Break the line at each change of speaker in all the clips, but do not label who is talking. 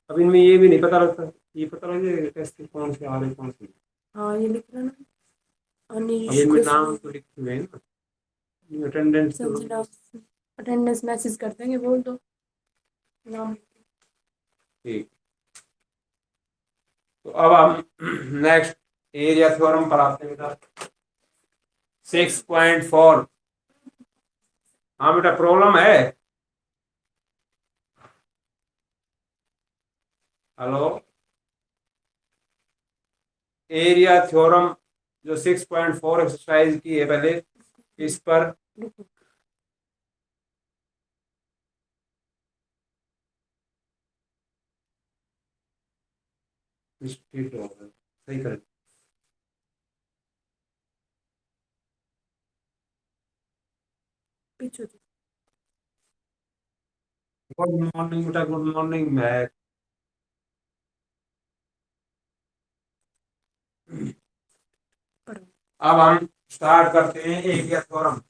अब इनमें ये भी नहीं पता लगता, ये पता लग जाएगा कैसे कौन से आ रहे कौन से नहीं।
हाँ ये लिख रहा ना,
अब
अनिश
इनमें नाम
खुशबू
तो लिखे हुए हैं ना, अटेंडेंस तो।
संजना, अटेंडेंस मैसेज कर देंगे, बोल दो नाम।
ठीक। तो अब हम नेक्स्ट एरिया थ्योरम पर आते हैं बेटा। 6.4। हाँ बेटा प्रॉब्लम है। हेलो। एरिया थ्योरम जो 6.4 एक्सरसाइज की है पहले, इस पर सही करें।
पीछे
गुड मॉर्निंग बेटा, गुड मॉर्निंग मैथ।
पढ़ो।
अब हम स्टार्ट करते हैं एरिया थ्योरम।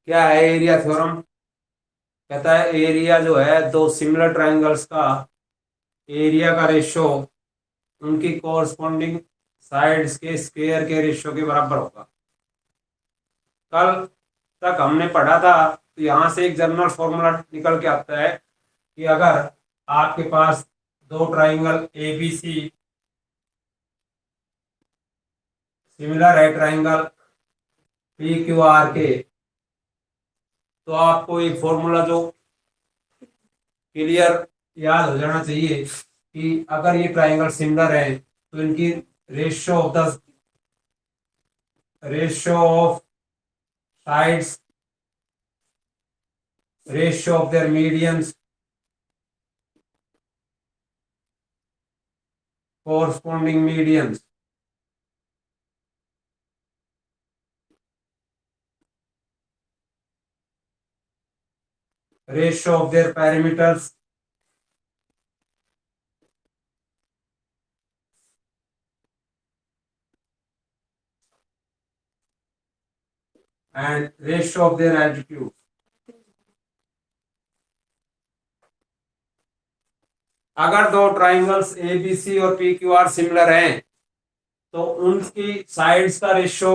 क्या है एरिया थ्योरम? कहता है एरिया जो है दो सिमिलर ट्राइंगल्स का एरिया का रेशो उनकी कोरस्पॉन्डिंग साइड्स के स्क्वायर के रेशो के बराबर होगा। कल तक हमने पढ़ा था, तो यहां से एक जनरल फॉर्मूला निकल के आता है कि अगर आपके पास दो triangle A B C similar है ट्राइंगल पी क्यू आर के, तो आपको एक फॉर्मूला जो क्लियर याद हो जाना चाहिए कि अगर ये ट्राइंगल सिमिलर है तो इनकी ratio of sides, ratio of their medians, corresponding medians, ratio of their parameters and ratio of their altitude. अगर दो ट्राइंगल्स ए बी सी और पी क्यू आर सिमिलर हैं तो उनकी साइड्स का रेशियो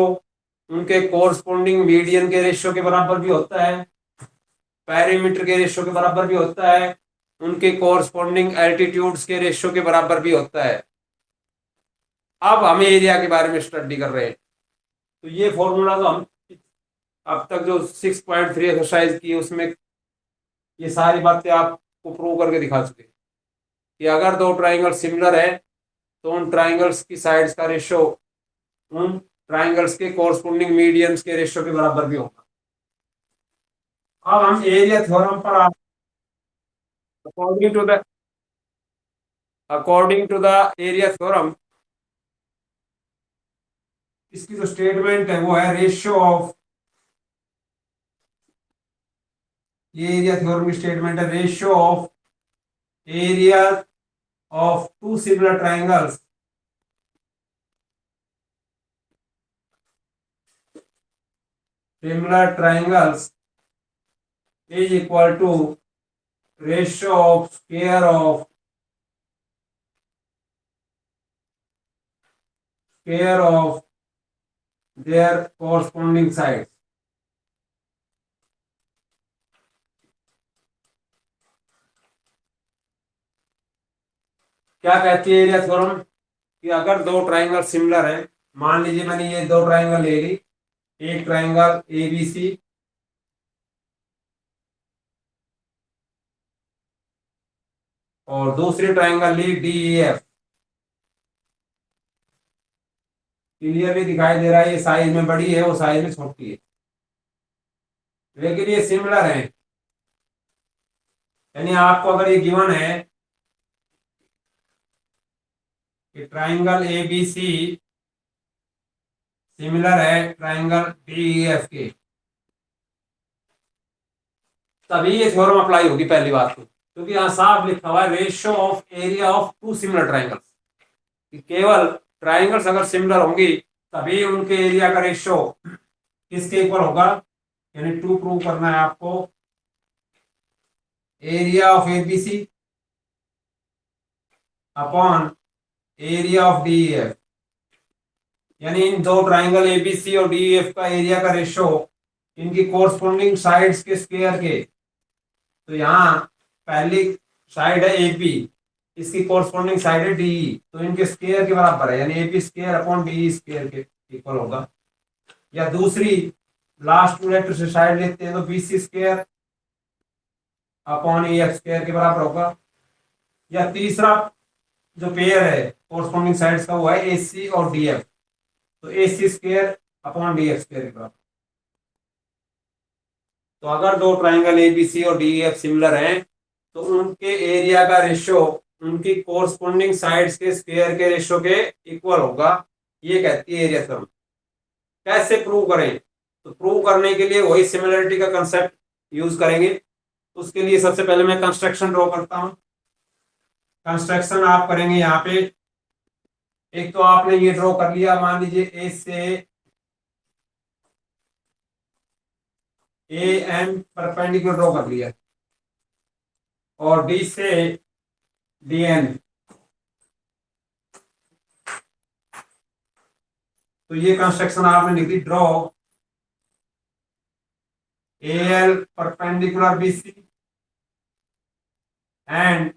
उनके कोरस्पॉन्डिंग मीडियन के रेशियो के बराबर भी होता है, पैरामीटर के रेशियो के बराबर भी होता है, उनके कोरस्पॉन्डिंग एल्टीट्यूड्स के रेशियो के बराबर भी होता है। अब हम एरिया के बारे में स्टडी कर रहे हैं, तो ये फॉर्मूला तो हम अब तक जो 6.3 एक्सरसाइज की है उसमें ये सारी बातें आपको प्रूव करके दिखा चुके हैं कि अगर दो ट्राइंगल सिमिलर है तो उन ट्राइंगल्स की साइड्स का रेशियो उन ट्राइंगल्स के कोरस्पॉन्डिंग मीडियंस के रेशियो के बराबर भी होगा। अब हम एरिया थ्योरम पर according to the according to the area theorem, इसकी जो स्टेटमेंट है वो है रेशियो ऑफ, ये एरिया थ्योरम की स्टेटमेंट है ratio of area of two similar triangles is equal to ratio of square of their corresponding sides। क्या कहती है एरिया थ्योरम कि अगर दो ट्राइंगल सिमिलर है, मान लीजिए मैंने ये दो ट्राइंगल ले ली, एक ट्राइंगल ए बी सी और दूसरी ट्राइंगल ली डी ई एफ। क्लियरली दिखाई दे रहा है ये साइज में बड़ी है, वो साइज में छोटी है, लेकिन ये सिमिलर है। यानी आपको अगर ये गिवन है कि triangle A B C similar है ट्राइंगल डी ई एफ के, तभी ये थ्योरम अप्लाई होगी पहली बात तो, क्योंकि यहाँ साफ लिखा हुआ है ratio of area of two similar triangles, कि केवल ट्राइंगल्स अगर सिमिलर होंगी तभी उनके एरिया का रेशियो किसके इक्वल होगा, यानी टू प्रूव करना है आपको area of ABC upon area of DEF, यानी इन दो ट्राइंगल एबीसी और डीईएफ का एरिया का रेशो इनकी कोरस्पोंडिंग साइड्स के स्क्वायर के। तो यहाँ पहली साइड है एपी, इसकी कोरस्पोंडिंग साइड है डीई, तो इनके स्क्वायर के बराबर है, यानी AP square upon DE square के इक्वल होगा। या दूसरी लास्ट टू लेटर से साइड लेते हैं तो BC square upon F square के बराबर होगा। या तीसरा जो पेयर है कोरस्पोंडिंग साइड्स का वो है एसी और डीएफ, तो AC square upon DF square के बराबर। तो अगर दो ट्राइंगल एबीसी और डीएफ सिमिलर हैं तो उनके एरिया का रेशियो उनकी कोरस्पोंडिंग साइड्स के स्क्वायर के रेशियो के इक्वल होगा, ये कहती है एरिया थ्योरम। कैसे प्रूव करें, तो प्रूव करने के लिए वही सिमिलरिटी का कंसेप्ट यूज करेंगे। उसके लिए सबसे पहले मैं कंस्ट्रक्शन ड्रॉ करता हूं। कंस्ट्रक्शन आप करेंगे यहाँ पे, एक तो आपने ये ड्रॉ कर लिया, मान लीजिए ए से ए एन परपेंडिकुलर ड्रॉ कर लिया और डी से डी एन, तो ये कंस्ट्रक्शन आपने लिख दी, draw A L perpendicular B C and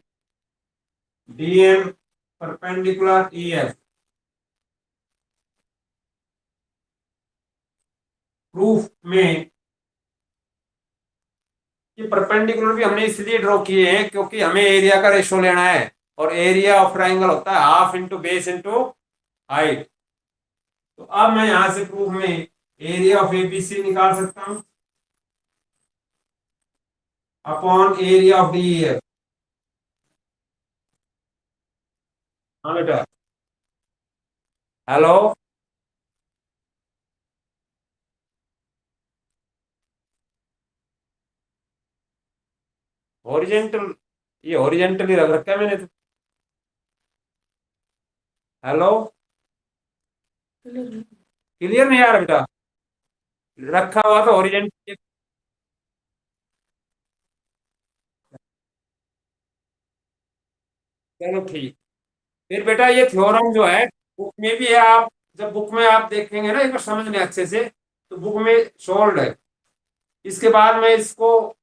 D M perpendicular E F. Proof में ये परपेंडिकुलर भी हमने इसलिए ड्रॉ किए हैं क्योंकि हमें एरिया का रेशो लेना है, और एरिया ऑफ ट्राइंगल होता है half into base into height. तो अब मैं यहां से प्रूफ में एरिया ऑफ एबीसी निकाल सकता हूं अपॉन एरिया ऑफ डीईएफ। हाँ बेटा, हेलो, हॉरिजेंटल, ये हॉरिजेंटली रख रखा है मैंने तो। हेलो, क्लियर नहीं आ रहा बेटा, रखा हुआ तो हॉरिजेंटल। चलो ठीक। फिर बेटा ये थ्योरम जो है बुक में भी है, आप जब बुक में आप देखेंगे ना एक बार समझ लें अच्छे से, तो बुक में सोल्ड है। इसके बाद मैं इसको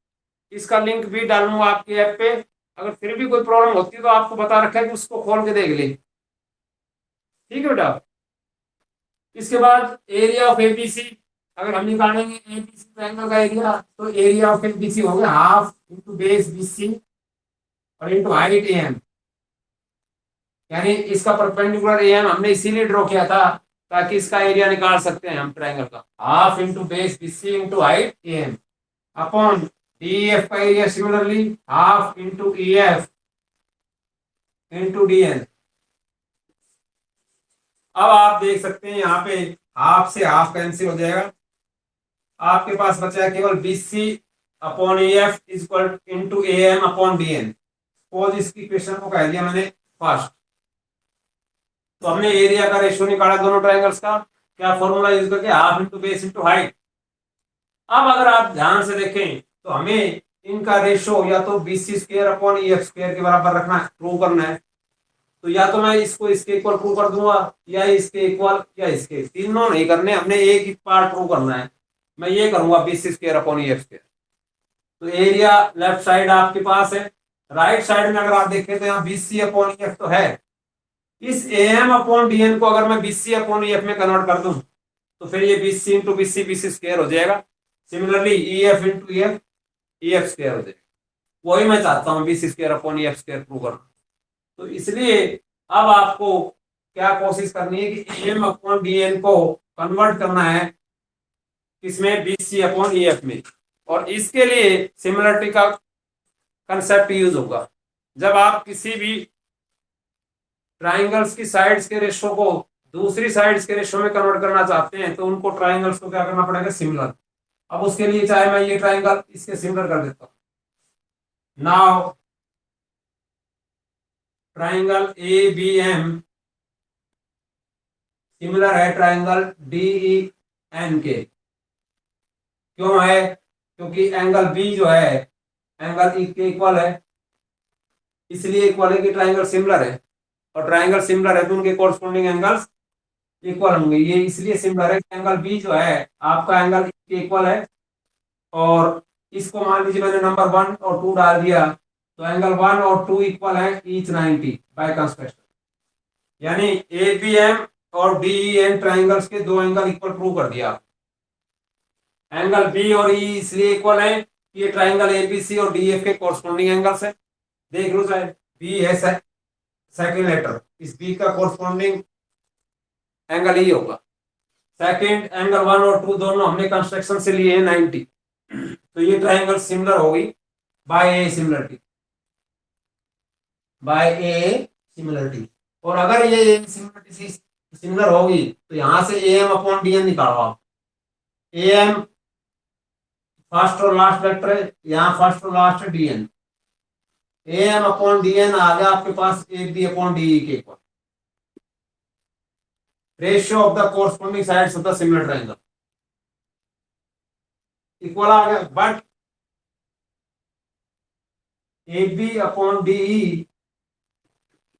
इसका लिंक भी डालूंगा आपके ऐप पे, अगर फिर भी कोई प्रॉब्लम होती है तो आपको बता रखा है कि उसको खोल के देख ले। ठीक है बेटा। इसके बाद एरिया ऑफ एबीसी, अगर हम निकालेंगे एबीसी ट्रायंगल का एरिया, तो एरिया ऑफ एबीसी हो गया हाफ इंटू बेस बीसी और इंटू हाइट एम, यानी इसका परपेंडिकुलर एम हमने इसीलिए ड्रॉ किया था ताकि इसका एरिया निकाल सकते हैं हम ट्रायंगल का, half into base BC into height M upon DF का area similarly half into EF into DN. अब आप देख सकते हैं यहाँ पे हाफ से हाफ कैंसिल हो जाएगा, आपके पास बचा है केवल BC upon F is equal into A M upon D N. Suppose इसकी इक्वेशन को कह दिया मैंने फर्स्ट, तो हमने एरिया का रेशियो निकाला दोनों ट्रायंगल्स का, क्या फॉर्मूला यूज करके half into base into height. अब अगर आप ध्यान से देखें तो हमें इनका रेशियो या तो BC square upon E F square के बराबर रखना है, प्रूव करना है। तो या तो मैं इसको इसके इक्वल प्रूव कर दूंगा, या इसके इक्वल, या इसके, तीनों नहीं करने, हमने एक ही पार्ट प्रूव करना है। मैं ये करूंगा BC square upon E F square. तो एरिया लेफ्ट साइड आपके पास है, राइट साइड में अगर आप देखें तो यहाँ बीसी अपॉन ई एफ तो है। इस A M upon D N को अगर मैं बीसी अपॉन ई एफ में कन्वर्ट कर दूं तो फिर ये BC into BC BC square हो जाएगा। Similarly E F into E F square हो जाएगा। वही मैं चाहता हूँ BC square upon E F square prove करना। तो इसलिए अब आपको क्या कोशिश करनी है कि एम अपॉन डी एन को कन्वर्ट करना है किसमें, बीसी अपॉन ई एफ में। और इसके लिए सिमिलरिटी का कंसेप्ट यूज होगा। जब आप किसी भी ट्राइंगल्स की साइड्स के रेशो को दूसरी साइड्स के रेशो में कन्वर्ट करना चाहते हैं तो उनको ट्राइंगल्स को क्या करना पड़ेगा, सिमिलर। अब उसके लिए चाहे मैं ये ट्राइंगल इसके सिमिलर कर देता हूं। Now triangle A B M similar है ट्राइंगल डी ई एन के। क्यों है? क्योंकि एंगल बी जो है एंगल ई के इक्वल है, इसलिए इक्वल है कि ट्राइंगल सिमिलर है, और ट्राइंगल सिमिलर है तो उनके कोरस्पोंडिंग एंगल्स इक्वल होंगे। ये इसलिए सिमिलर है कि एंगल बी जो है आपका एंगल ई के इक्वल है, और इसको मान लीजिए मैंने नंबर 1 और 2 डाल दिया, तो एंगल 1 और 2 इक्वल है ईच 90 बाय कंस्ट्रक्शन। यानी ए बी एम और डी ई एम ट्राइंगल्स के दो एंगल इक्वल प्रूव कर दिया। एंगल बी और ई इसलिए इक्वल है कि ये ट्राइंगल ए बी सी और डी एफ के कोरस्पोंडिंग एंगल्स है। देख लो शायद बी है सेकंड लेटर, इस बी का कोरस्पोंडिंग एंगल ई होगा। सेकंड एंगल 1 और 2 दोनों हमने कंस्ट्रक्शन से लिए हैं 90, तो ये ट्राइंगल सिमिलर होगी by A similarity, by A similarity. और अगर ये सिमिलरिटी सिमिलर होगी तो यहां से A M upon D N निकालो आप। ए एम फर्स्ट और लास्ट वेक्टर है, यहाँ फर्स्ट और लास्ट है D N, A M upon D N आ गया आपके पास A B upon D E के equal. Ratio of the corresponding sides of the similar triangle equal आ गया, but A B upon D E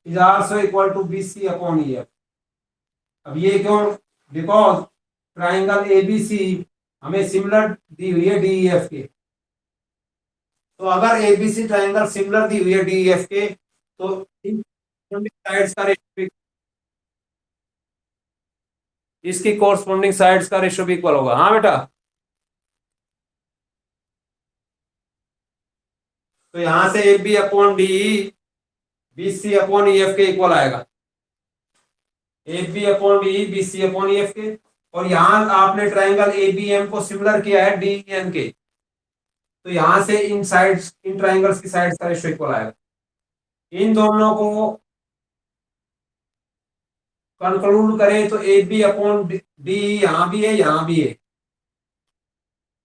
is also equal to B C upon E F. अब ये क्यों? Because triangle A B C हमें similar दी हुई है D E F के, तो अगर A B C triangle similar दी हुई है डी ई एफ के तो इन साइड्स का रेशियो, इसकी कोरस्पोंडिंग साइड्स का रेशियो भी इक्वल होगा। हाँ बेटा, तो यहां से A B upon D B C upon E F के इक्वल आएगा, A B upon D B C upon E F के। और यहां आपने ट्राइंगल ए बी एम को सिमिलर किया है डी एन के, तो यहां से इन साइड्स, इन ट्राइंगल्स की साइड्स का रेशियो इक्वल आएगा। इन दोनों को कंक्लूड करें तो ए बी अपॉन डी यहां भी है, यहां भी है,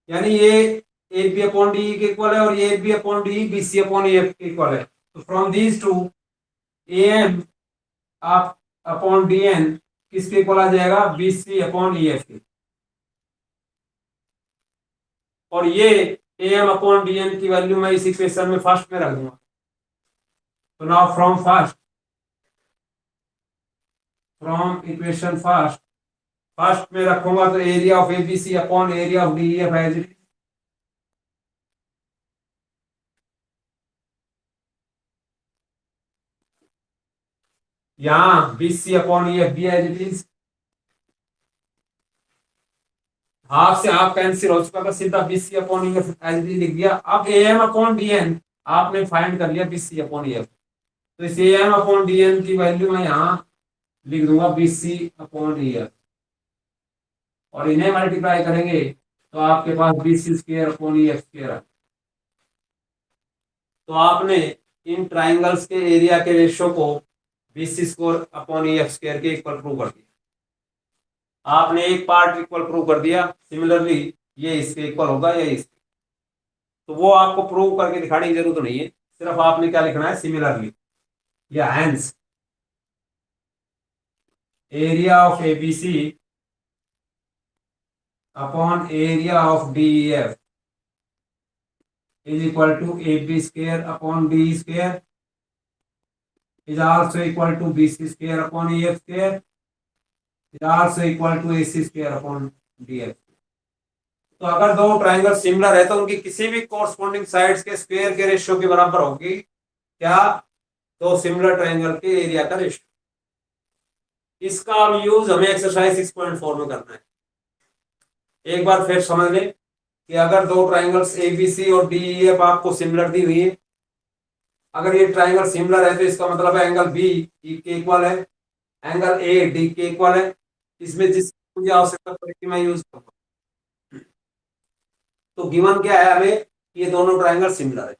यानी ये ए बी अपॉन डी के इक्वल है और ये A B upon D B C upon E F के इक्वल है। तो from these two A M आप अपॉन डी एन किसके इक्वल आ जाएगा? B C upon E F के। और ये A M upon D N की वैल्यू मैं इस इक्वेशन में फर्स्ट में रख दूंगा। तो नाउ फ्रॉम इक्वेशन फर्स्ट में रखूंगा तो area of A B C upon area of D F as it is, यहाँ B C upon E F B as it is, half से हाफ कैंसिल हो चुका था, सीधा B C upon E F as it is लिख दिया। अब A M upon D N आपने फाइंड कर लिया B C upon E F, तो इस A M upon D N की वैल्यू मैं यहाँ लिख दूंगा B C upon E F, और इन्हें मल्टीप्लाई करेंगे तो आपके पास B C square upon E F square है। तो आपने इन ट्राइंगल्स के एरिया के रेशियो को B C square upon E F square के इक्वल प्रूव कर दिया। आपने एक पार्ट इक्वल प्रूव कर दिया, सिमिलरली ये इसके इक्वल होगा या इसके, तो वो आपको प्रूव करके दिखाने की जरूरत नहीं है, सिर्फ आपने क्या लिखना है? सिमिलरली या hence area of A B C upon area of D E F is equal to AB square upon D square is also equal to BC square upon EF square is also equal to AC square upon DF। तो अगर दो triangle similar है तो उनकी किसी भी corresponding sides के square के रेशियो के बराबर होगी क्या? दो सिमिलर ट्राइंगल के एरिया का रेशियो। इसका अब यूज हमें एक्सरसाइज 6.4 में करना है। एक बार फिर समझ लें कि अगर दो ट्राइंगल्स ए बी सी और डी ई एफ आपको सिमिलर दी हुई है, अगर ये ट्राइंगल सिमिलर है तो इसका मतलब है एंगल बी ई के इक्वल है, एंगल ए डी के इक्वल है। इसमें जिस मुझे आवश्यकता पड़ेगी मैं यूज करूंगा। तो गिवन क्या है हमें? ये दोनों ट्राइंगल सिमिलर है।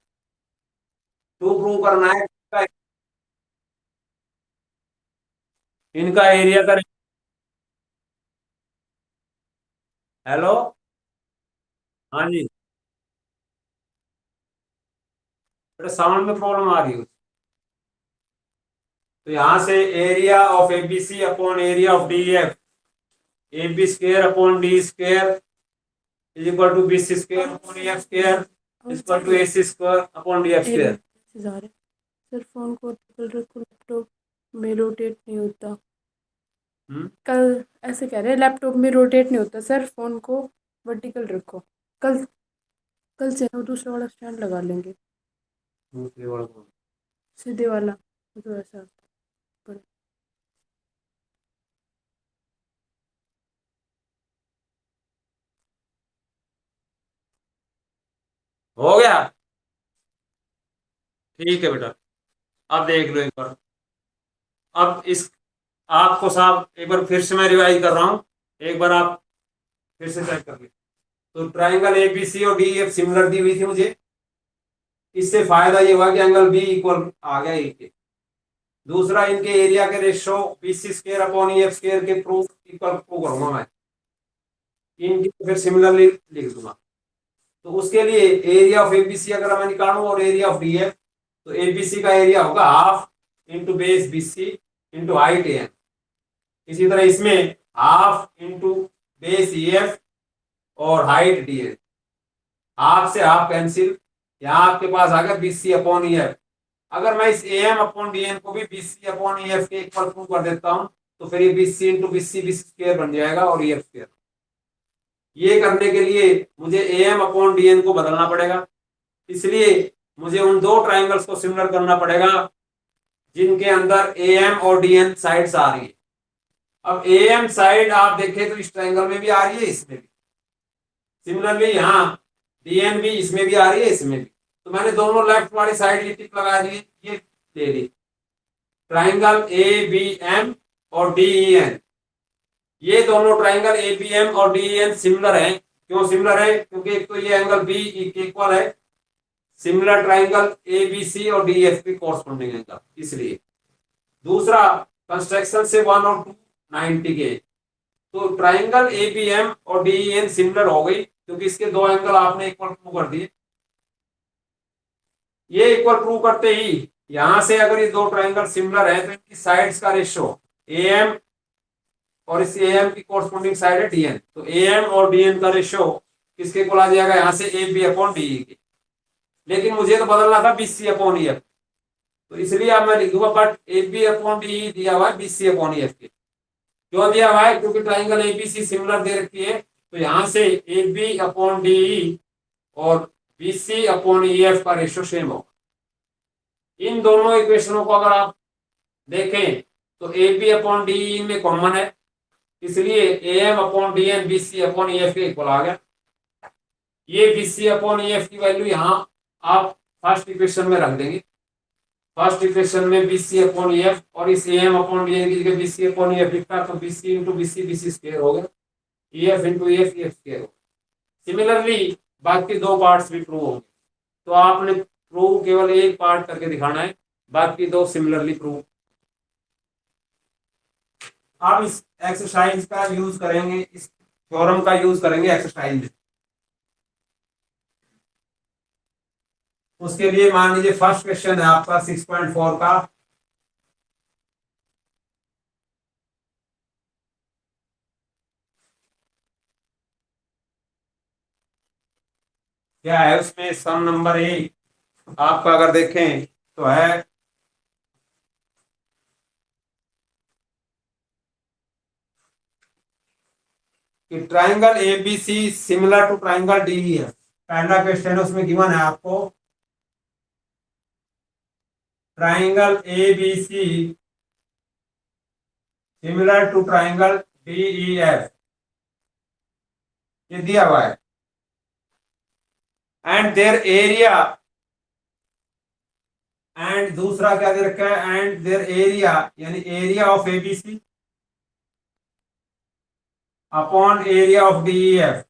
टू प्रूव करना है इनका एरिया का। हेलो, हाँ जी, साउंड में प्रॉब्लम आ रही है। तो यहां से area of A B C upon area of D F, A B square upon D square is equal to BC square upon EF square is equal to AC square upon DF
एक
square.
Message आ रहा है sir, phone को vertical रखो, laptop में rotate नहीं होता। कल ऐसे कह रहे हैं लैपटॉप में रोटेट नहीं होता सर, फोन को वर्टिकल रखो। कल कल से हम दूसरा वाला स्टैंड लगा लेंगे,
दूसरे वाला कौन?
सीधे वाला, तो ऐसा पर
हो गया, ठीक है बेटा। अब देख लो एक बार, अब इस आपको साहब एक बार फिर से मैं रिवाइज कर रहा हूँ, एक बार आप फिर से चेक कर लीजिए। तो ट्राइंगल ABC और DEF सिमिलर दी हुई थी मुझे, इससे फायदा ये हुआ कि एंगल बी इक्वल आ गया ए के। दूसरा, इनके एरिया के ratio BC square upon EF square के प्रूफ इक्वल प्रूव करूंगा मैं, इनकी फिर सिमिलरली लिख दूंगा। तो उसके लिए एरिया ऑफ ABC अगर मैं निकालूं और एरिया ऑफ DF, तो ABC का एरिया होगा half into base BC into height AN। इसी तरह इसमें हाफ इंटू बेस EF और हाइट DN। हाफ से हाफ कैंसिल, यहाँ आपके पास आ गया BC अपॉन EF। अगर मैं इस AM अपॉन DN को भी BC अपॉन EF के इक्वल प्रूव कर देता हूं, तो फिर ये BC इंटू BC स्क्वायर बन जाएगा और EF स्क्वायर। ये करने के लिए मुझे AM अपॉन DN को बदलना पड़ेगा, इसलिए मुझे उन दो ट्राइंगल्स को सिमिलर करना पड़ेगा जिनके अंदर AM और DN साइड्स आ रही है। अब AM साइड आप देखें तो इस ट्राइंगल में भी आ रही है, इसमें भी। सिमिलरली यहाँ DN भी इसमें भी आ रही है, इसमें भी। तो मैंने दोनों लेफ्ट वाली साइड ये टिक लगा दी, ये ले ली। ट्राइंगल ABM और DEN, ये दोनों ट्राइंगल ABM और DEN सिमिलर हैं। क्यों सिमिलर है? क्योंकि एक तो ये एंगल B इक्वल है सिमिलर ट्राइंगल ABC और DF की कॉरस्पॉन्डिंग एंगल, इसलिए। दूसरा, कंस्ट्रक्शन से 1 और 2 90 के, तो ट्राइंगल ABM और DEN सिमिलर हो गई क्योंकि इसके दो एंगल आपने इक्वल प्रूव कर दिए। ये इक्वल प्रूव करते ही यहां से अगर ये दो ट्राइंगल सिमिलर है तो इनकी साइड्स का रेशियो AM और इस AM की कॉरस्पॉन्डिंग साइड है DN, तो AM और DN का रेशियो किसके को आ जाएगा? यहां से AB अपॉन DE के। लेकिन मुझे तो बदलना था BC अपॉन EF, तो इसलिए अब मैं लिख दूंगा बट AB अपॉन DE दिया हुआ है BC अपॉन EF के। क्यों दिया हुआ है? क्योंकि ट्राइंगल ABC सिमिलर दे रखी है, तो यहां से AB अपॉन DE और BC अपॉन EF का रेशियो सेम होगा। इन दोनों इक्वेशनों को अगर आप देखें तो AB अपॉन DE में कॉमन है, इसलिए AM upon DN BC upon EF के इक्वल आ गया। ये BC अपॉन EF की वैल्यू यहाँ आप फर्स्ट इक्वेशन में रख देंगे। फर्स्ट इक्वेशन में BC अपॉन EF और इस AM अपॉन DN की जगह BC अपॉन EF लिखा तो BC इंटू BC स्क्वायर हो गया, EF इंटू EF स्क्वायर हो गया। सिमिलरली बाकी दो पार्ट्स भी प्रूव होंगे, तो आपने प्रूव केवल एक पार्ट करके दिखाना है, बाकी दो सिमिलरली प्रूव। आप इस एक्सरसाइज का यूज करेंगे, इस थ्योरम का यूज करेंगे एक्सरसाइज में। उसके लिए मान लीजिए फर्स्ट क्वेश्चन है आपका 6.4 का, क्या है उसमें सम नंबर 1 आपका अगर देखें तो है कि triangle ABC similar to triangle DEF। पहला क्वेश्चन है उसमें गिवन है आपको triangle ABC similar to triangle DEF, ये दिया हुआ है। एंड देयर एरिया, एंड दूसरा क्या दे रखा है? एंड देयर एरिया यानी area of ABC upon area of DEF,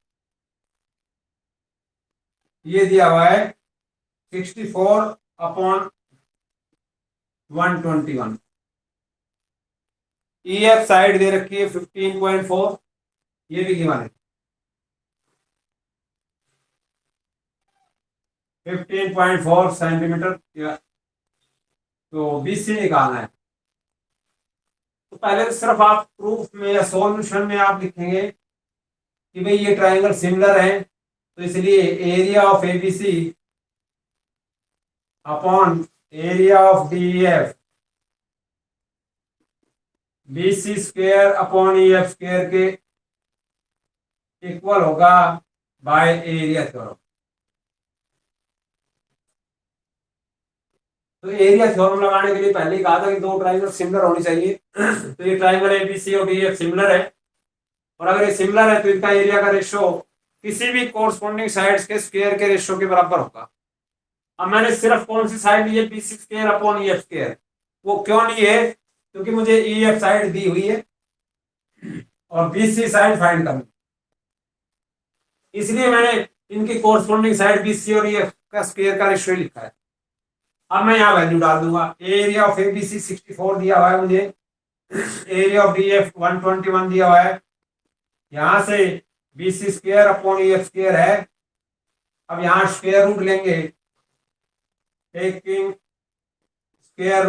ये दिया हुआ है 64 अपॉन 121। EF साइड दे रखी है 15.4, ये भी गिवन है 15.4 सेंटीमीटर। तो BC निकालना है, तो पहले तो सिर्फ आप प्रूफ में या सॉल्यूशन में आप लिखेंगे कि भाई ये ट्राइंगल सिमिलर है तो इसलिए area of ABC upon area of DEF BC square upon EF square के इक्वल होगा बाय एरिया थ्योरम। तो एरिया थ्योरम लगाने के लिए पहले ही कहा था कि दो ट्राइंगल सिमिलर होनी चाहिए। तो ये ट्राइंगल एबीसी और डीएफ सिमिलर है, और अगर ये सिमिलर है तो इनका एरिया का रेशियो किसी भी कोरस्पॉन्डिंग साइड्स के स्क्वायर के रेशियो के बराबर होगा। अब मैंने सिर्फ कौन सी साइड ली है, BC square upon EF square. वो क्यों ली है, क्योंकि मुझे ईएफ साइड दी हुई है और बीसी साइड फाइंड करनी, इसलिए मैंने इनकी कोरस्पॉन्डिंग साइड बीसी और ईएफ का स्क्वायर का रेशियो लिखा है। अब मैं यहाँ वैल्यू डाल दूंगा। एरिया ऑफ एबीसी 64 दिया हुआ है मुझे, एरिया ऑफ डीएफ 121 दिया हुआ है, यहां से BC square upon EF square है। अब यहां स्क्वायर रूट लेंगे, टेकिंग स्क्वायर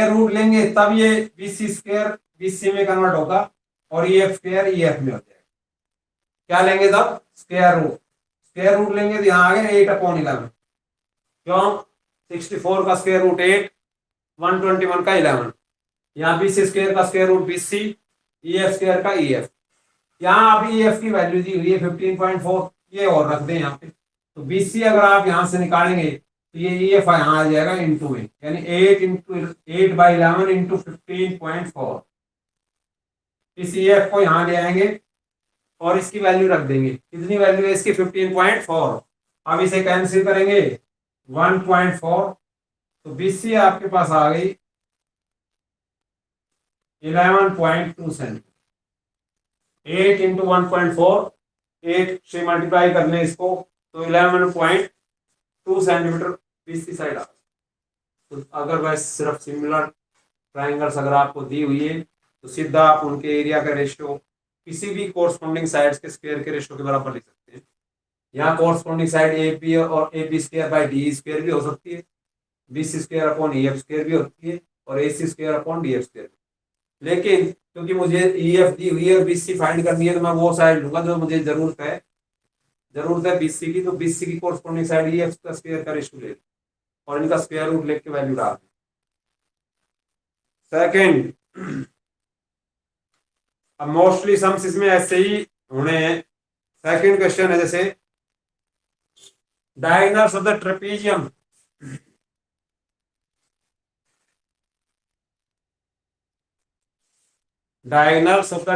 रूट लेंगे तब ये बीसी स्क्वायर बीसी में कन्वर्ट होगा और ईएफ स्क्वायर ईएफ में हो जाएगा। क्या लेंगे तब, स्क्वायर रूट लेंगे तो यहाँ आ गया 8 अपॉन 11। क्यों, 64 का स्क्वायर रूट 8, 121 का 11, यहाँ बीसी स्क्वायर का square root BC, EF square का ईएफ। यहाँ अभी ईएफ की वैल्यू दी हुई है 15.4, ये और रख दें यहाँ पे। तो बीसी अगर आप यहाँ से निकालेंगे तो ये ईएफ यहाँ आ जाएगा इंटू में, यानी 8/11 इंटू 15.4। इस ईएफ को यहाँ ले आएंगे और इसकी वैल्यू रख देंगे। कितनी वैल्यू है इसकी, 15.4। अब इसे कैंसिल करेंगे 1.4, तो बीसी आपके पास आ गई 11.2 सेंटीमीटर। 8 इंटू 1.4, 8 से मल्टीप्लाई कर लें इसको तो 11.2 सेंटीमीटर बीसी साइड आ गई। तो अगर वह सिर्फ सिमिलर ट्राइंगल्स अगर आपको दी हुई है तो सीधा आप उनके एरिया का रेशियो किसी भी कोरस्पॉन्डिंग साइड्स के स्क्वायर के रेशियो के बराबर लिख सकते हैं। यहाँ कोरस्पॉन्डिंग साइड ए पी और A B square by D square भी हो सकती है, B C square upon E F square भी होती है, और A C square upon D F square. लेकिन क्योंकि मुझे ई एफ दी हुई है और बी सी फाइंड करनी है तो मैं वो साइड लूंगा जो मुझे जरूरत है बीसी की। तो बीसी की कोरस्पॉन्डिंग साइड ई एफ का स्क्वायर का रेशियो ले और इनका स्क्वायर रूट लेके वैल्यू डाल। सेकेंड, अब मोस्टली सम्स इसमें ऐसे ही होने हैं। सेकंड क्वेश्चन है जैसे डायगोनल्स ऑफ द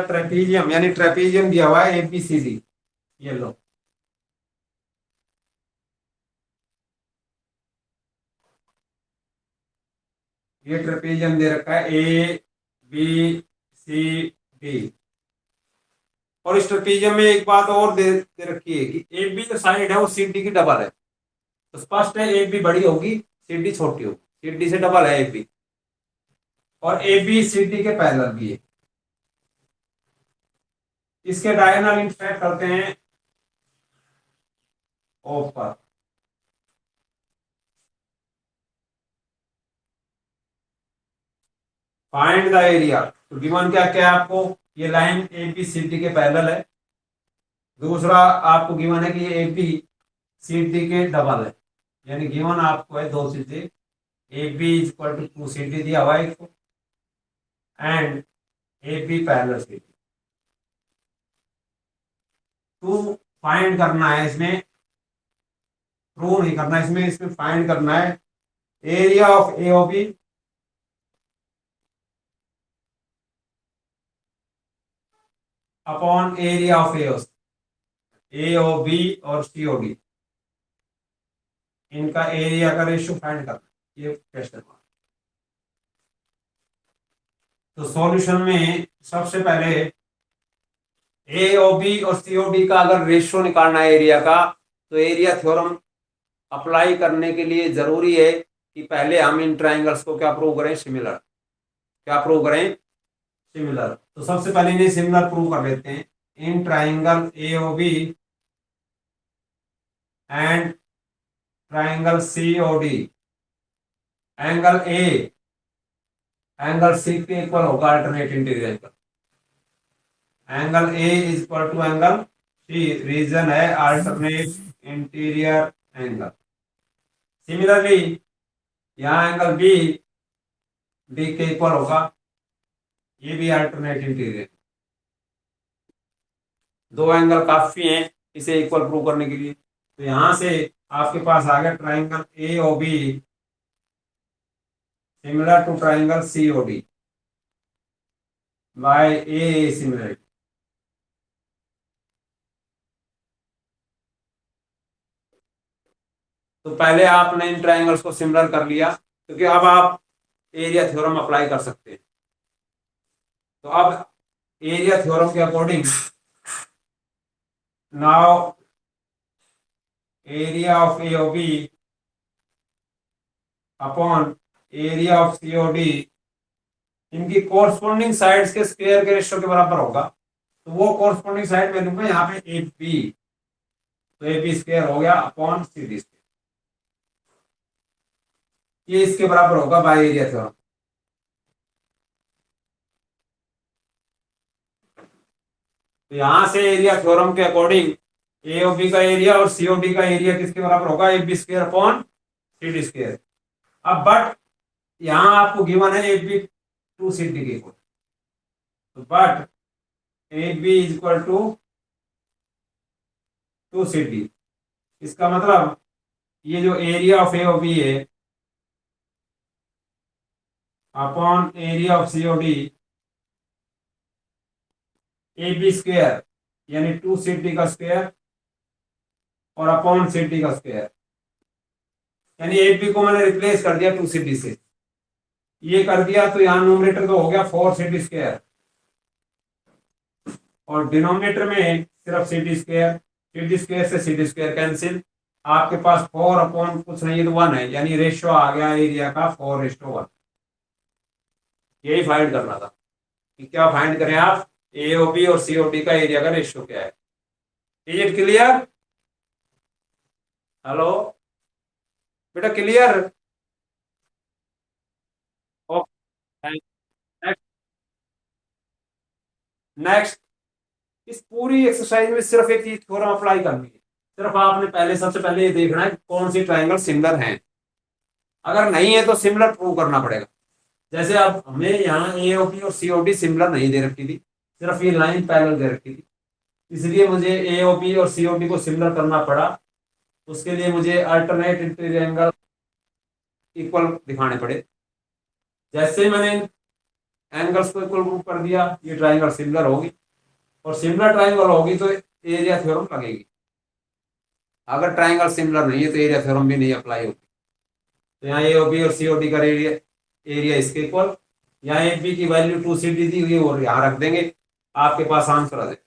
ट्रेपीजियम यानी ट्रेपीजियम दिया हुआ है एबीसीडी, ये लो ये ट्रेपीजियम दे रखा है ए बी सी डी। और इस ट्रेपीजियम में एक बात और दे रखी है कि ए बी जो साइड है वो सी डी की डबल है। तो स्पष्ट है ए बी बड़ी होगी, सी डी छोटी होगी, सी डी से डबल है ए बी, और ए बी सी डी के पैरेलल भी है। इसके डायगोनल इंटरसेक्ट करते हैं O पर। Find the area. तो गिवन क्या क्या है आपको, ये line A B C D के पैरेलल है। दूसरा आपको गिवन है कि ये ए बी सी डी के डबल है, यानी गिवन आपको है दो चीजें, A B is equal to 2 C D दिया हुआ है and A B parallel C D. To find करना है, इसमें प्रूव नहीं करना, इसमें फाइंड करना है area of A O B upon area of A O B और सी ओ डी, इनका एरिया का रेशियो फाइंड करना, ये क्वेश्चन। तो सॉल्यूशन में सबसे पहले ए ओ बी और सी ओ डी का अगर रेशियो निकालना है एरिया का, तो एरिया थ्योरम अप्लाई करने के लिए जरूरी है कि पहले हम इन ट्राइंगल्स को क्या प्रूव करें, सिमिलर। तो सबसे पहले इन्हें सिमिलर प्रूव कर लेते हैं। In triangle A O B and triangle C O D, angle A angle C के इक्वल होगा alternate integral angle, angle A is equal to angle C, reason है अल्टरनेट इंटीरियर एंगल। सिमिलरली यहाँ angle B D के equal होगा, ये भी alternate interior. दो angle काफी हैं इसे इक्वल प्रूव करने के लिए। तो यहां से आपके पास आ गया triangle A O B similar to triangle C O D by A similar. तो पहले आपने इन ट्राइंगल्स को सिमिलर कर लिया, क्योंकि अब आप एरिया थ्योरम अप्लाई कर सकते हैं। तो अब एरिया थ्योरम के according now area of A O B upon area of C O D इनकी कोरस्पोंडिंग साइड्स के स्क्वायर के रेशियो के बराबर होगा। तो वो कोरस्पोंडिंग साइड में लूंगा यहाँ पे ए बी, तो ए बी स्क्वायर हो गया अपॉन सी डी स्क्वायर, ये इसके बराबर होगा बाय एरिया थ्योरम। तो यहां से एरिया थ्योरम के अकॉर्डिंग ए ओ बी का एरिया और सी ओ डी का एरिया किसके बराबर होगा, A B square upon C D square. अब बट यहां आपको गिवन है A B to C D के इक्वल, तो but A B is equal to C D. इसका मतलब ये जो area of A O B है upon area of C O D, A B square यानी टू सी डी का square और अपॉन सी डी का स्क्वायर, यानी ए बी को मैंने रिप्लेस कर दिया टू सी डी से, ये कर दिया। तो यहाँ न्यूमरेटर तो हो गया फोर सी डी स्क्वायर और डिनोमिनेटर में सिर्फ C D square, C D square से सी डी स्क्वायर कैंसिल, आपके पास फोर अपॉन कुछ नहीं तो वन है, यानी रेशियो आ गया एरिया का 4:1। यही फाइंड करना था कि क्या फाइंड करें आप, एओबी और सीओडी का एरिया का रेशियो क्या है। Is it clear? हेलो बेटा, क्लियर? नेक्स्ट, इस पूरी एक्सरसाइज में सिर्फ एक चीज थ्योरम अप्लाई करनी है। सिर्फ आपने पहले सबसे पहले ये देखना है कौन सी ट्राइंगल सिमिलर हैं, अगर नहीं है तो सिमिलर प्रूव करना पड़ेगा। जैसे अब हमें यहाँ एओबी और सीओडी सिमिलर नहीं दे रखी थी, सिर्फ ये लाइन पैरेलल दे रखी थी, इसलिए मुझे एओबी और सीओडी को सिमिलर करना पड़ा। उसके लिए मुझे अल्टरनेट इंटीरियर एंगल इक्वल दिखाने पड़े। जैसे मैंने एंगल्स को इक्वल प्रूव कर दिया, ये ट्राइंगल सिमिलर होगी, और सिमिलर ट्राइंगल होगी तो एरिया थ्योरम लगेगी। अगर ट्राइंगल सिमिलर नहीं है तो एरिया थ्योरम भी नहीं अप्लाई होगी। तो यहाँ एओबी और सीओडी का एरिया इसके इक्वल, यहाँ ए बी की वैल्यू 2CD दी हुई और यहाँ रख देंगे, आपके पास आंसर आ जाएगा।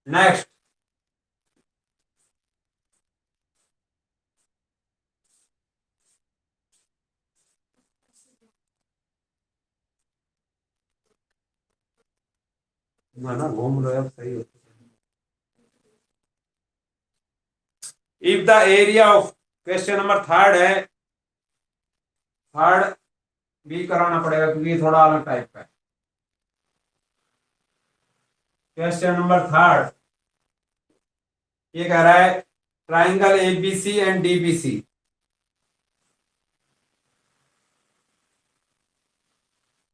नेक्स्ट, ना घूम रहे हो सही होता। If the area of, question number third है, थर्ड भी कराना पड़ेगा क्योंकि थोड़ा अलग टाइप का है। क्वेश्चन नंबर थर्ड ये कह रहा है ट्राइंगल एबीसी एंड डीबीसी,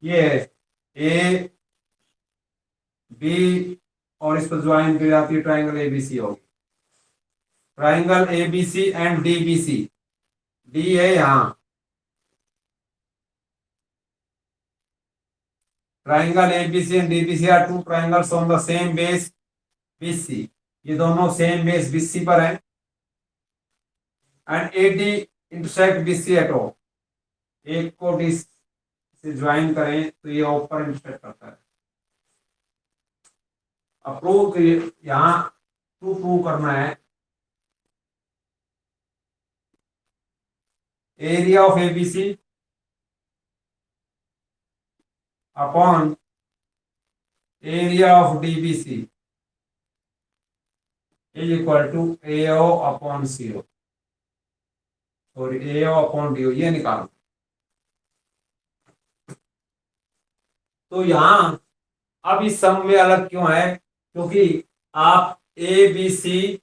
ये ए बी और इस पर ज्वाइन की जाती है ट्राइंगल एबीसी होगी। Triangle ABC and DBC, D है यहां, triangle ABC and DBC are two triangles on the same base BC, ये दोनों सेम बेस बीसी पर है। And AD intersect BC at O, एक को डी से ज्वाइन करें तो ये ऊपर इंटरसेक्ट करता है। अप्रूव यहां टू प्रूव करना है area of ABC upon area of DBC is equal to AO upon CO और एओ अपॉन डीओ, ये निकालो। तो यहां अब इस सम में अलग क्यों है, क्योंकि आप ए बी सी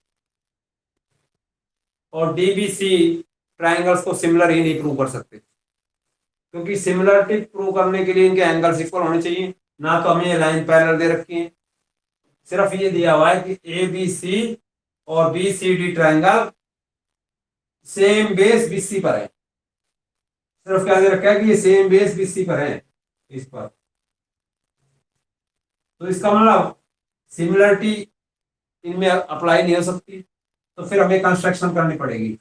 और डी बी सी ट्राइंगल्स को सिमिलर ही नहीं प्रूव कर सकते, क्योंकि सिमिलरिटी प्रूव करने के लिए इनके एंगल्स इक्वल होने चाहिए। ना तो हमें ये लाइन पैरेलल दे रखी है, सिर्फ ये दिया हुआ है कि ए बी सी और B C D triangle same base B C पर है। सिर्फ क्या दे रखा है कि ये सेम बेस बी सी पर है इस पर। तो इसका मतलब सिमिलरिटी इनमें अप्लाई नहीं हो सकती, तो फिर हमें कंस्ट्रक्शन करनी पड़ेगी।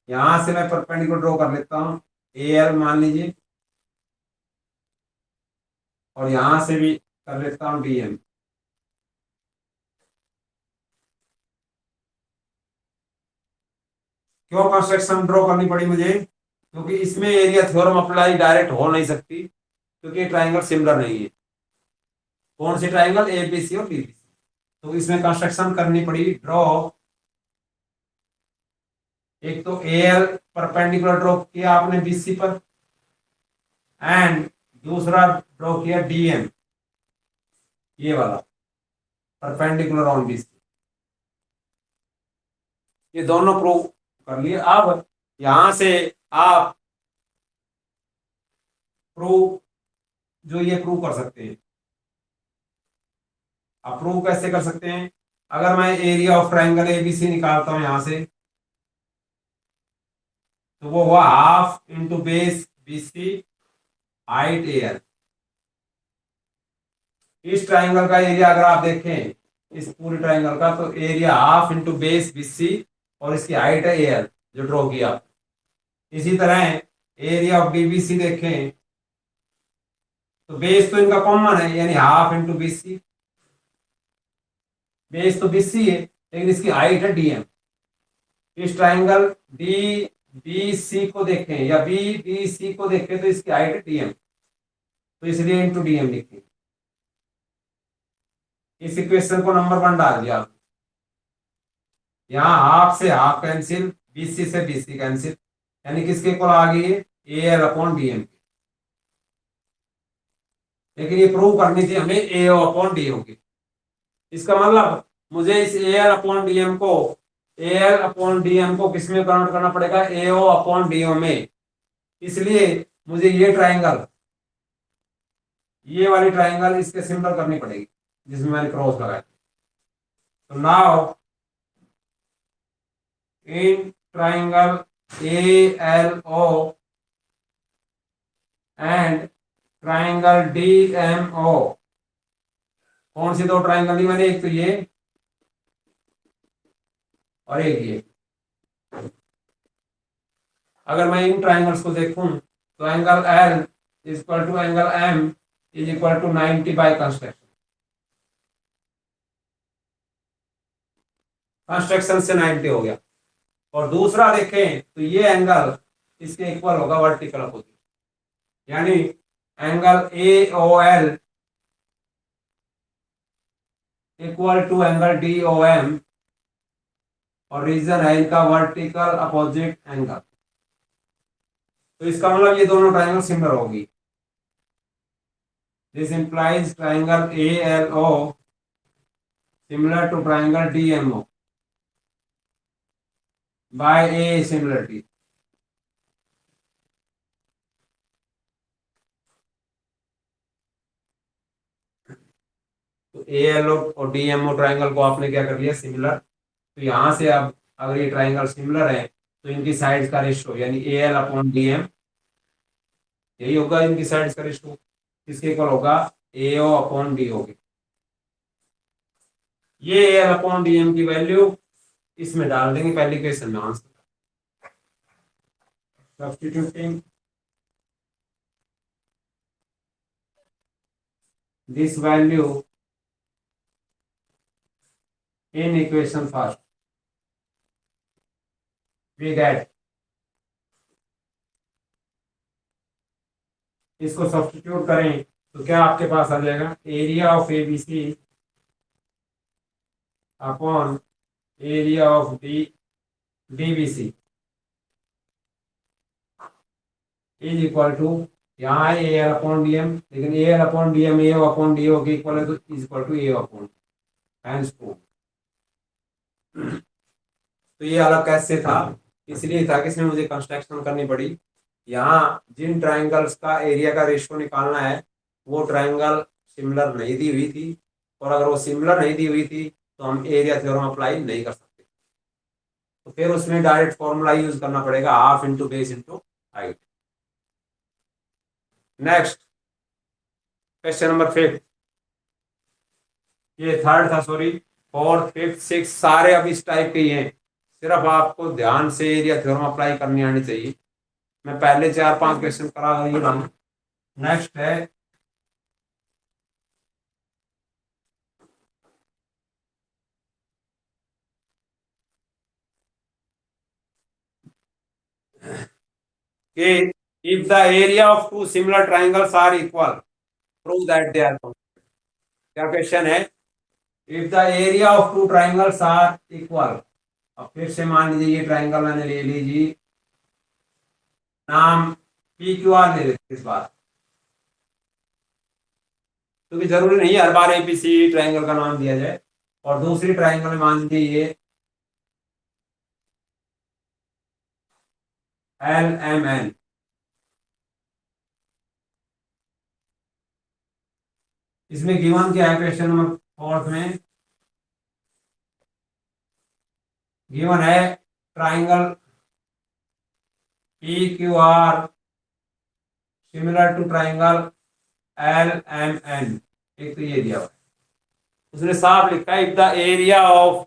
यहां से मैं परपेंडिकुलर ड्रॉ कर लेता हूं, ए एल मान लीजिए, और यहां से भी कर लेता हूं डी एम। क्यों कंस्ट्रक्शन ड्रॉ करनी पड़ी मुझे, क्योंकि इसमें एरिया थ्योरम अप्लाई डायरेक्ट हो नहीं सकती, क्योंकि ट्राइंगल सिमिलर नहीं है। कौन C triangle, A B C और डी बी सी। तो इसमें कंस्ट्रक्शन करनी पड़ी ड्रॉ। एक तो ए एल परपेंडिकुलर ड्रॉ किया आपने बी सी पर, एंड दूसरा ड्रॉ किया डी एम, ये वाला परपेंडिकुलर ऑन बी सी। ये दोनों प्रूव कर लिए। अब यहां से आप प्रूव, जो ये प्रूव कर सकते हैं, आप प्रूव कैसे कर सकते हैं। अगर मैं एरिया ऑफ ट्राइंगल एबीसी निकालता हूं यहां से, तो वो हुआ half into base BC height A L. इस ट्राइंगल का एरिया अगर आप देखें, इस पूरे ट्राइंगल का, तो area half into base BC और इसकी हाइट है ए एल जो ड्रॉ किया। इसी तरह एरिया ऑफ डीबीसी देखें, तो बेस तो इनका कॉमन है, यानी हाफ इंटू बीसी। बेस तो बीसी है, लेकिन इसकी हाइट है डीएम। इस ट्राइंगल डी बी सी को देखें या बी डी सी को देखें, तो इसकी हाइट है डीएम, तो इसलिए इंटू डीएम लिखें। इस इक्वेशन को नंबर 1 डाल दिया। यहाँ हाफ से हाफ कैंसिल, बीसी से बीसी कैंसिल, यानी किसके इक्वल आ गई है, ए एल अपॉन डीएम। लेकिन ये प्रूव करनी थी हमें ए ओ अपॉन डी होगी। इसका मतलब मुझे इस ए एल अपॉन डीएम को, ए एल अपॉन डीएम को किसमें कन्वर्ट करना पड़ेगा, ए ओ अपॉन डी ओ में। इसलिए मुझे ये ट्राइंगल, ये वाली ट्राइंगल इसके सिमिलर करनी पड़ेगी जिसमें मैंने क्रॉस लगाया। तो now in triangle A L O and triangle D M O, कौन सी दो ट्राइंगल ली मैंने, एक तो ये और एक ये। अगर मैं इन ट्राइंगल्स को देखूं, तो angle L is equal to angle M is equal to 90 by construction. Construction से 90 हो गया। और दूसरा देखें तो ये एंगल इसके इक्वल होगा वर्टिकल अपोजिट, यानी angle A O L equal to angle D O M, और रीजन है इनका वर्टिकल अपोजिट एंगल। तो इसका मतलब ये दोनों ट्राइंगल सिमिलर होगी। This implies triangle A L O similar to triangle D M O by A similarity. तो ए एल ओ और डी एम ओ ट्राइंगल को आपने क्या कर लिया, सिमिलर। तो यहां से अब अगर ये ट्राइंगल सिमिलर है, तो इनकी साइड्स का रेशियो यानी A L upon D M, यही होगा इनकी साइड्स का रेशियो। किसके इक्वल होगा, ए ओ अपॉन डी होगी। ये A L upon D M की वैल्यू इसमें डाल देंगे पहली क्वेश्चन में answer. Substituting this value in equation first, we get, इसको सब्स्टिट्यूट करें तो क्या आपके पास आ जाएगा, area of ABC upon area of D DBC is equal to यहाँ है A L upon D M, लेकिन A L upon D M A upon D O के इक्वल है, तो is equal to A upon hence prove. तो ये अलग कैसे था, इसलिए था कि इसमें मुझे कंस्ट्रक्शन करनी पड़ी। यहाँ जिन ट्राइंगल्स का एरिया का रेशियो निकालना है वो ट्राइंगल सिमिलर नहीं दी हुई थी, और अगर वो सिमिलर नहीं दी हुई थी तो हम एरिया थ्योरम अप्लाई नहीं कर सकते। तो फिर उसमें डायरेक्ट फॉर्मूला यूज करना पड़ेगा, half into base into height. Next question number 5, ये थर्ड था, सॉरी। 4th 5th 6th सारे अब इस टाइप के ही हैं, सिर्फ आपको ध्यान से एरिया थ्योरम अप्लाई करनी आनी चाहिए। मैं पहले 4-5 क्वेश्चन करा रही हूँ। नेक्स्ट है कि if the area of two similar triangles are equal, prove that they are congruent। क्या क्वेश्चन है, if the area of two triangles are equal। अब फिर से मान लीजिए ये ट्राइंगल मैंने ले लीजिए, नाम पी क्यू आर ले लेते इस बार, क्योंकि जरूरी नहीं है हर बार एबीसी ट्राइंगल का नाम दिया जाए। और दूसरी ट्राइंगल में मान लीजिए ये एल एम एन। इसमें गिवन क्या है, क्वेश्चन नंबर 4th में गिवन है triangle P Q R similar to triangle L M N. एक तो ये दिया हुआ है, उसने साफ लिखा है if the area of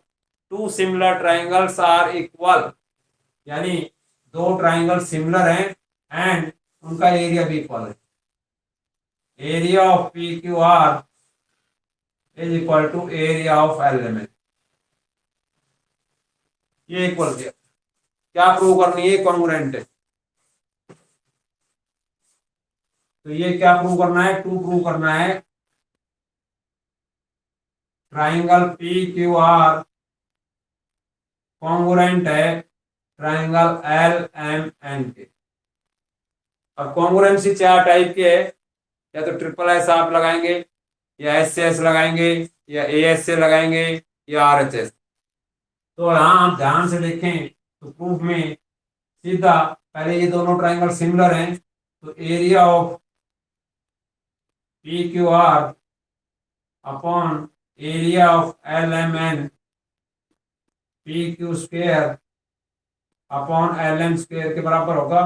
two similar triangles are equal, यानी दो ट्राइंगल सिमिलर हैं एंड उनका एरिया भी इक्वल है। Area of P Q R is equal to area of L M N. ये इक्वल किया, क्या प्रूव करनी है, कॉन्ग्रुएंट है। तो ये क्या प्रूव करना है, टू प्रूव करना है triangle P Q are congruent है ट्राइंगल एल एम एन के। अब कॉन्ग्रुएंसी 4 टाइप के है, या तो ट्रिपल एस आप लगाएंगे, या एस से एस लगाएंगे, या ए एस से लगाएंगे, या आर एच एस। तो यहाँ आप ध्यान से देखें तो प्रूफ में सीधा पहले ये दोनों ट्राइंगल सिमिलर हैं, तो area of P Q R upon area of L M N P Q square upon L M square के बराबर होगा।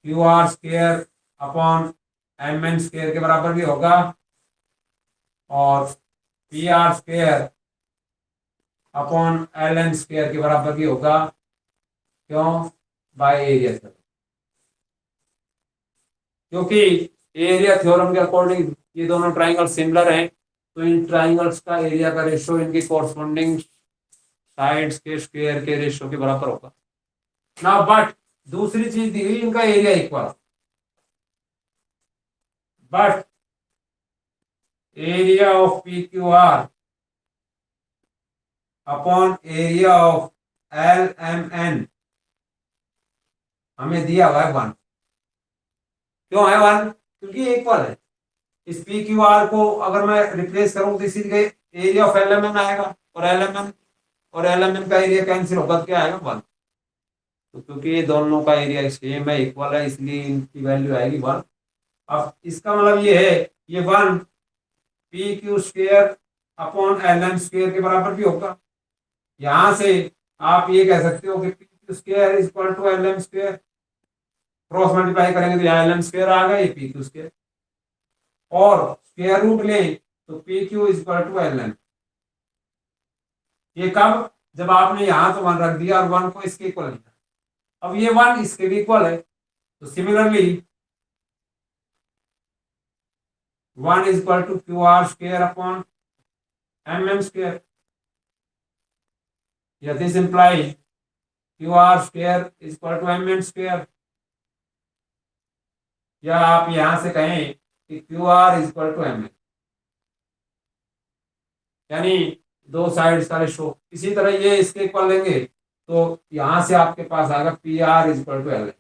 Q R square upon M N square के बराबर भी होगा, और P R square upon L N square के बराबर भी होगा। क्यों, बाय एरिया थ्योरम। क्योंकि एरिया थ्योरम के अकॉर्डिंग ये दोनों ट्राइंगल सिमिलर हैं, तो इन ट्राइंगल्स का एरिया का रेशियो इनकी कोरस्पोंडिंग साइड्स के स्क्वायर के रेशियो के बराबर होगा ना। बट दूसरी चीज दी हुई इनका area equal, but area of P Q R upon area of L M N हमें दिया हुआ है 1। क्यों है 1, क्योंकि इक्वल है। इस पी क्यू आर को अगर मैं रिप्लेस करूं तो इसी area of L M N आएगा, और एल एम एन और एल एम एन का एरिया कैंसिल होगा, क्या आएगा 1। तो क्योंकि ये दोनों का एरिया सेम है, इक्वल है, इसलिए इनकी वैल्यू आएगी 1। अब इसका मतलब ये है ये 1 P Q square upon L M square के बराबर भी होगा। यहां से आप ये कह सकते हो कि P Q square is equal to L M square, cross multiply करेंगे तो यहाँ एल एम स्क्वेयर आ गया, ये पी क्यू स्क्वेयर, और स्क्वेयर रूट लें तो P Q is equal to L M. ये कब, जब आपने यहां तो 1 रख दिया और 1 को इसके इक्वल लिखा। अब ये 1 इसके भी इक्वल है, तो similarly 1 is equal to Q R square upon M M square. या this imply Q R square is equal to M M square, या आप यहां से कहें कि Q R is equal to M M, यानी दो साइड्स का रेशो। इसी तरह ये इसके इक्वल लेंगे तो यहां से आपके पास आएगा P R is equal to L.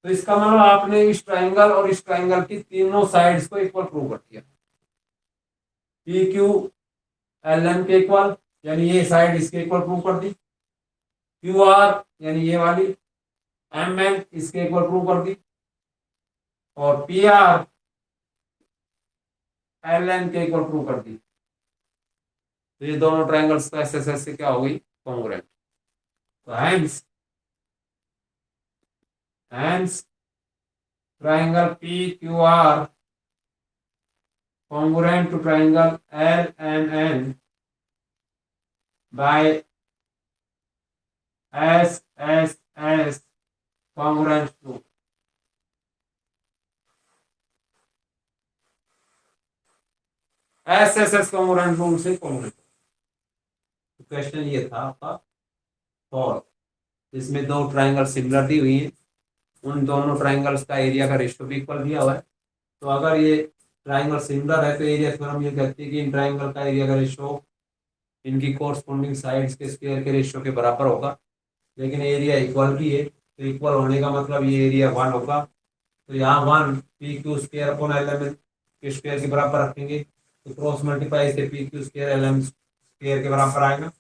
तो इसका मतलब आपने इस ट्राइंगल और इस ट्राइंगल की तीनों साइड्स को इक्वल प्रूव कर दिया। पी क्यू एल एम के इक्वल, यानी ये साइड इसके इक्वल प्रूव कर दी। क्यू आर यानी ये वाली, एम एन इसके इक्वल प्रूव कर दी, और पी आर एल एन के इक्वल प्रूव कर दी। तो ये दोनों ट्राइंगल्स का एस एस एस से क्या हो गई, कॉन्ग्रुएंट। तो hence triangle P Q R congruent to triangle LMN by SSS congruent to। SSS congruent rule से congruent। तो क्वेश्चन ये था आपका सॉल्व। इसमें दो ट्राइंगल सिमिलर दी हुई है, उन दोनों ट्राइंगल्स का एरिया का रेशियो भी इक्वल दिया हुआ है। तो अगर ये ट्राइंगल सिमिलर है तो एरिया थ्योरम ये कहती है कि इन ट्राइंगल का एरिया का रेशियो इनकी कोरस्पोंडिंग साइड्स के स्क्वायर के रेशियो के बराबर होगा। लेकिन एरिया इक्वल भी है, तो इक्वल होने का मतलब ये एरिया 1 होगा। तो यहाँ 1 P Q square upon L M के स्क्वायर के बराबर रखेंगे, तो क्रॉस मल्टीप्लाई से P Q square L M square के बराबर आएगा,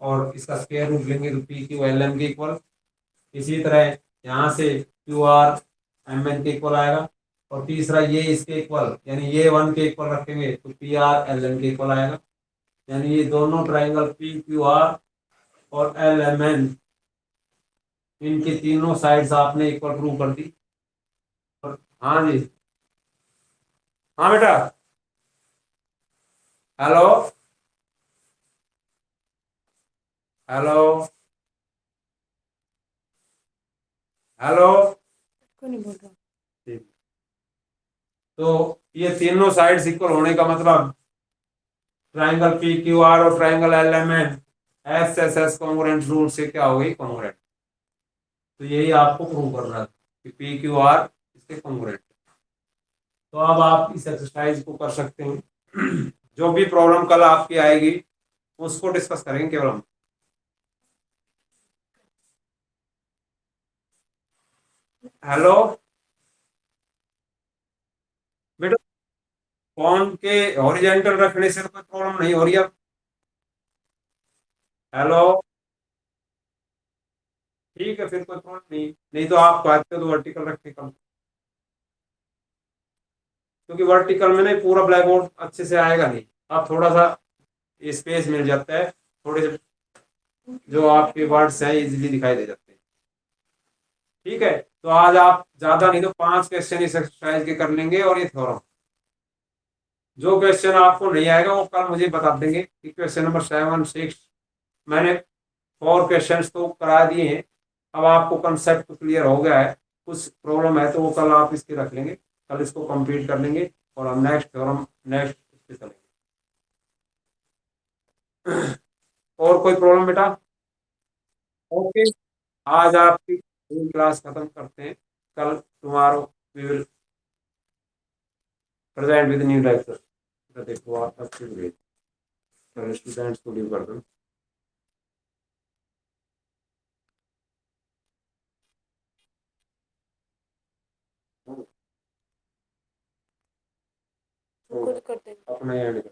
और इसका स्क्वायर रूट लेंगे तो पी क्यू एल एम के इक्वल। इसी तरह यहाँ से क्यू आर एम एन के इक्वल आएगा, और तीसरा ये इसके इक्वल, यानी ये 1 के इक्वल रखेंगे तो पी आर एल एम के इक्वल आएगा। यानी ये दोनों ट्राइंगल पी क्यू आर और एल एम एन, इनकी तीनों साइड्स आपने इक्वल प्रूव कर दी। और हाँ जी, हाँ बेटा, हेलो हेलो हेलो,
को नहीं बोल रहा।
ठीक। तो ये तीनों साइड्स इक्वल होने का मतलब ट्राइंगल पी क्यू आर और triangle L M N S S S congruent rule से क्या हो गई, कॉन्ग्रुएंट। तो यही आपको प्रूव करना है कि पी क्यू आर इसके कॉन्ग्रुएंट। तो अब आप इस एक्सरसाइज को कर सकते हैं। जो भी प्रॉब्लम कल आपकी आएगी उसको डिस्कस करेंगे केवल हम। हेलो बेटा, फोन के हॉरिजॉन्टल रखने से कोई प्रॉब्लम नहीं हो रही अब। हेलो, ठीक है, फिर कोई प्रॉब्लम नहीं। नहीं तो आप कहते हो तो वर्टिकल रखने का, क्योंकि वर्टिकल में नहीं पूरा ब्लैक बोर्ड अच्छे से आएगा नहीं। आप थोड़ा सा स्पेस मिल जाता है, थोड़े से जो आपके वर्ड्स हैं इजीली दिखाई दे जाते हैं। ठीक है, तो आज आप ज्यादा नहीं तो 5 क्वेश्चन इस एक्सरसाइज के कर लेंगे, और ये थ्योरम। जो क्वेश्चन आपको नहीं आएगा वो कल मुझे बता देंगे कि क्वेश्चन नंबर 7 6 मैंने 4 क्वेश्चन तो करा दिए हैं। अब आपको कंसेप्ट क्लियर हो गया है, कुछ प्रॉब्लम है तो वो कल आप इसके रख लेंगे, कल इसको कंप्लीट कर लेंगे, और हम नेक्स्ट थ्योरम नेक्स्ट पे चलेंगे। और कोई प्रॉब्लम बेटा? ओके, आज आपकी क्लास खत्म करते हैं। कल tomorrow we will present with new lecture. देखो आप अच्छे स्टूडेंट्स को लीव कर दो।
खुद करते हैं
अपने एंड